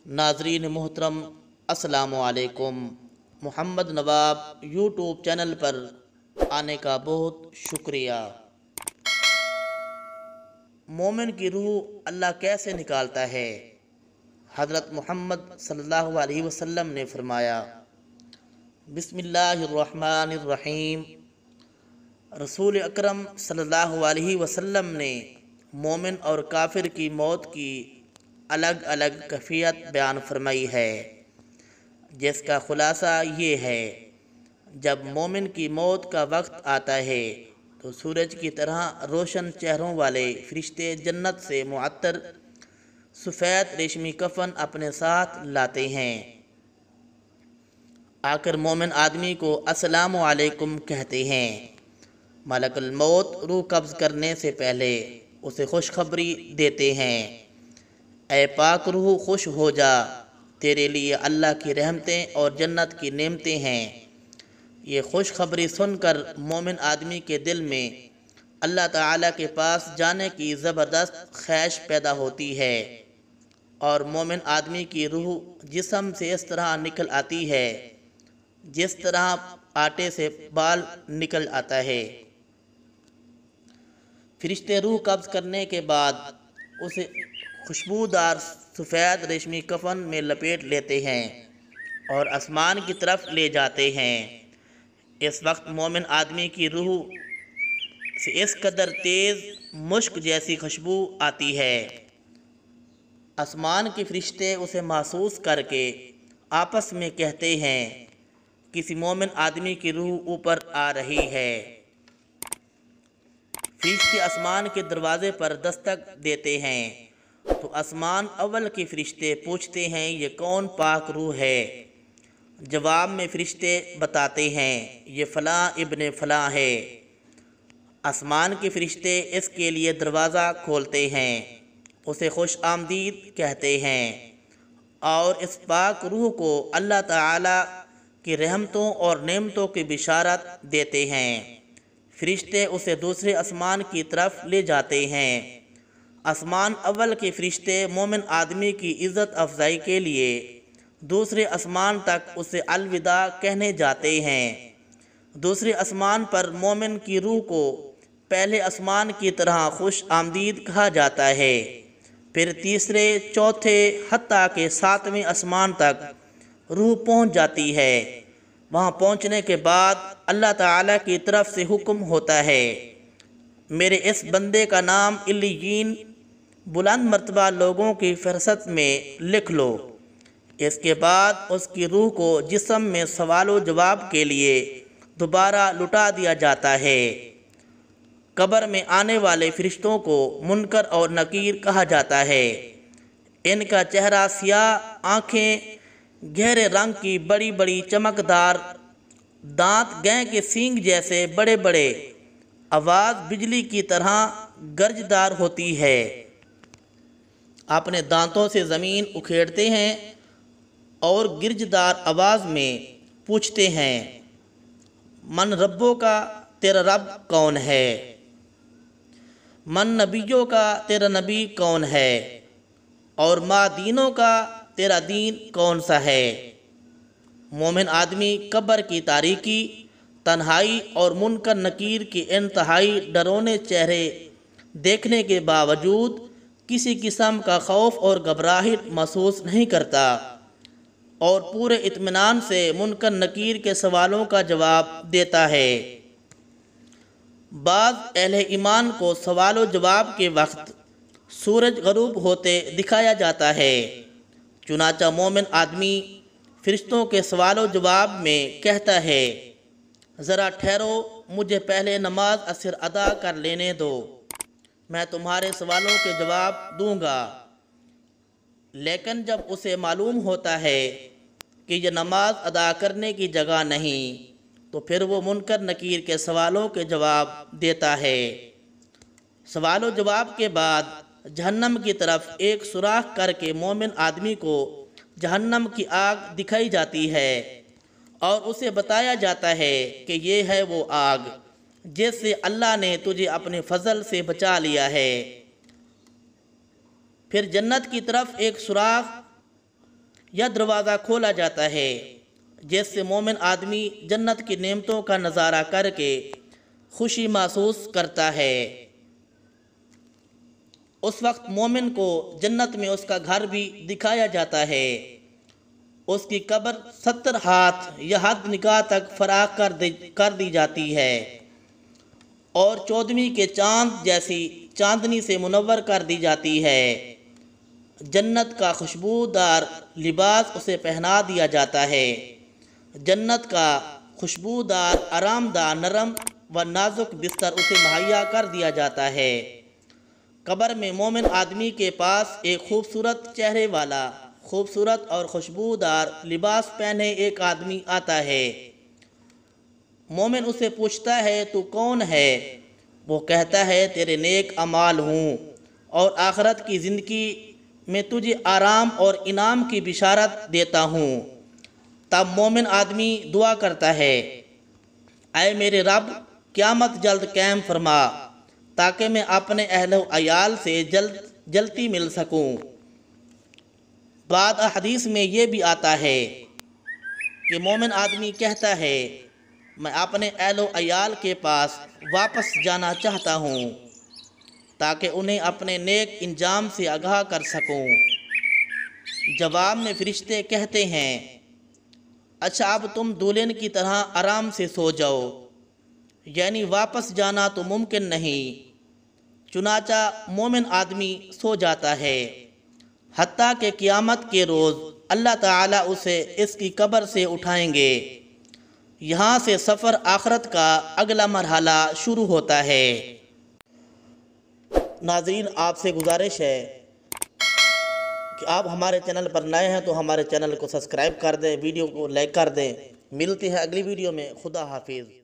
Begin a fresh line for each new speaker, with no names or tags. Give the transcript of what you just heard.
नाजरीन मोहतरम अस्सलाम वालेकुम। मोहम्मद नवाब यूट्यूब चैनल पर आने का बहुत शुक्रिया। मोमिन की रूह अल्लाह कैसे निकालता है? हज़रत मोहम्मद सल्लल्लाहु अलैहि वसल्लम ने फरमाया, बिस्मिल्लाहिर्रहमानिर्रहीम। रसूल अकरम सल्लल्लाहु अलैहि वसल्लम ने मोमिन और काफिर की मौत की अलग अलग कैफियत बयान फरमाई है, जिसका खुलासा ये है, जब मोमिन की मौत का वक्त आता है तो सूरज की तरह रोशन चेहरों वाले फरिश्ते जन्नत से मुअत्तर सफ़ेद रेशमी कफन अपने साथ लाते हैं। आकर मोमिन आदमी को अस्सलामु अलैकुम कहते हैं। मलकुल मौत रूह कब्ज़ करने से पहले उसे खुशखबरी देते हैं, ऐ पाक रूह खुश हो जा, तेरे लिए अल्लाह की रहमतें और जन्नत की नेमतें हैं। ये खुशखबरी सुनकर मोमिन आदमी के दिल में अल्लाह ताला के पास जाने की ज़बरदस्त ख्वाहिश पैदा होती है और मोमिन आदमी की रूह जिस्म से इस तरह निकल आती है जिस तरह आटे से बाल निकल आता है। फरिश्ते रूह कब्ज़ करने के बाद उसे खुशबूदार सफ़ेद रेशमी कफन में लपेट लेते हैं और आसमान की तरफ ले जाते हैं। इस वक्त मोमिन आदमी की रूह से इस कदर तेज़ मुश्क जैसी खुशबू आती है, आसमान के फरिश्ते उसे महसूस करके आपस में कहते हैं, किसी मोमिन आदमी की रूह ऊपर आ रही है। फरिश्ते आसमान के दरवाज़े पर दस्तक देते हैं तो आसमान अव्वल के फरिश्ते पूछते हैं, ये कौन पाक रूह है? जवाब में फरिश्ते बताते हैं, ये फ़लाँ इब्ने फ़लाँ है। आसमान के फरिश्ते इसके लिए दरवाज़ा खोलते हैं, उसे खुश आमदीद कहते हैं और इस पाक रूह को अल्लाह ताला की रहमतों और नेमतों की बिशारत देते हैं। फरिश्ते उसे दूसरे आसमान की तरफ ले जाते हैं। आसमान अव्वल के फरिश्ते मोमिन आदमी की इज़्ज़त अफजाई के लिए दूसरे आसमान तक उसे अलविदा कहने जाते हैं। दूसरे आसमान पर मोमिन की रूह को पहले आसमान की तरह खुश आमदीद कहा जाता है। फिर तीसरे, चौथे, हत्ता के सातवें आसमान तक रूह पहुंच जाती है। वहां पहुंचने के बाद अल्लाह ताला की तरफ से हुक्म होता है, मेरे इस बंदे का नाम इल्लियीन बुलंद मर्तबा लोगों की फहरिस्त में लिख लो। इसके बाद उसकी रूह को जिस्म में सवालो जवाब के लिए दोबारा लुटा दिया जाता है। कब्र में आने वाले फरिश्तों को मुनकर और नकीर कहा जाता है। इनका चेहरा सियाह, आँखें गहरे रंग की बड़ी बड़ी चमकदार, दांत गाय के सींग जैसे बड़े बड़े, आवाज़ बिजली की तरह गर्जदार होती है। अपने दांतों से ज़मीन उखेड़ते हैं और गिरजदार आवाज़ में पूछते हैं, मन रब्बों का, तेरा रब कौन है? मन नबियों का, तेरा नबी कौन है? और मा दीनों का, तेरा दीन कौन सा है? मोमिन आदमी कब्र की तारीकी, तन्हाई और मुनकर नकीर के इंतहाई डरावने चेहरे देखने के बावजूद किसी किस्म का खौफ और घबराहट महसूस नहीं करता और पूरे इत्मीनान से मुनकर नकीर के सवालों का जवाब देता है। बाज़ अहले ईमान को सवालो जवाब के वक्त सूरज गरूब होते दिखाया जाता है। चुनाचा मोमिन आदमी फरिश्तों के सवालो जवाब में कहता है, ज़रा ठहरो, मुझे पहले नमाज असर अदा कर लेने दो, मैं तुम्हारे सवालों के जवाब दूंगा। लेकिन जब उसे मालूम होता है कि यह नमाज अदा करने की जगह नहीं, तो फिर वो मुनकर नकीर के सवालों के जवाब देता है। सवालो जवाब के बाद जहन्नम की तरफ एक सुराख करके मोमिन आदमी को जहन्नम की आग दिखाई जाती है और उसे बताया जाता है कि ये है वो आग जिससे अल्लाह ने तुझे अपने फजल से बचा लिया है। फिर जन्नत की तरफ एक सुराख یا دروازہ کھولا جاتا ہے جس سے مومن آدمی جنت کی نعمتوں کا نظارہ کر کے خوشی محسوس کرتا ہے۔ اس وقت مومن کو جنت میں اس کا گھر بھی دکھایا جاتا ہے۔ اس کی قبر 70 ہاتھ یا حد نگاہ تک فراخ کر دی جاتی ہے اور 14ویں کے چاند جیسی چاندنی سے منور کر دی جاتی ہے۔ جنت کا خوشبودار لباس اسے پہنا دیا جاتا ہے۔ جنت کا خوشبودار آرام دہ نرم و نازک بستر اسے مہیا کر دیا جاتا ہے۔ قبر میں مومن آدمی کے پاس ایک خوبصورت چہرے والا، خوبصورت اور خوشبودار لباس پہنے ایک آدمی آتا ہے۔ مومن اسے پوچھتا ہے تو کون ہے؟ وہ کہتا ہے تیرے نیک اعمال ہوں اور آخرت کی زندگی میں تجھے آرام اور انعام کی بشارت دیتا ہوں۔ تب مومن آدمی دعا کرتا ہے، اے میرے رب قیامت جلد قائم فرما تاکہ میں اپنے اہل و عیال سے جلدی مل سکوں۔ بعض احادیث میں یہ بھی آتا ہے کہ مومن آدمی کہتا ہے میں اپنے اہل و عیال کے پاس واپس جانا چاہتا ہوں تاکہ انہیں اپنے نیک انجام سے آگاہ کر سکوں۔ جواب میں فرشتے کہتے ہیں، اچھا اب تم دلہن کی طرح آرام سے سو جاؤ، یعنی واپس جانا تو ممکن نہیں۔ چنانچہ مومن آدمی سو جاتا ہے، حتیٰ کہ قیامت کے روز اللہ تعالیٰ اسے اس کی قبر سے اٹھائیں گے۔ یہاں سے سفر آخرت کا اگلا مرحلہ شروع ہوتا ہے۔ ناظرین، آپ سے گزارش ہے کہ آپ ہمارے چینل پر نئے ہیں تو ہمارے چینل کو سبسکرائب کر دیں، ویڈیو کو لائک کر دیں۔ ملتے ہیں اگلی ویڈیو میں۔ خدا حافظ۔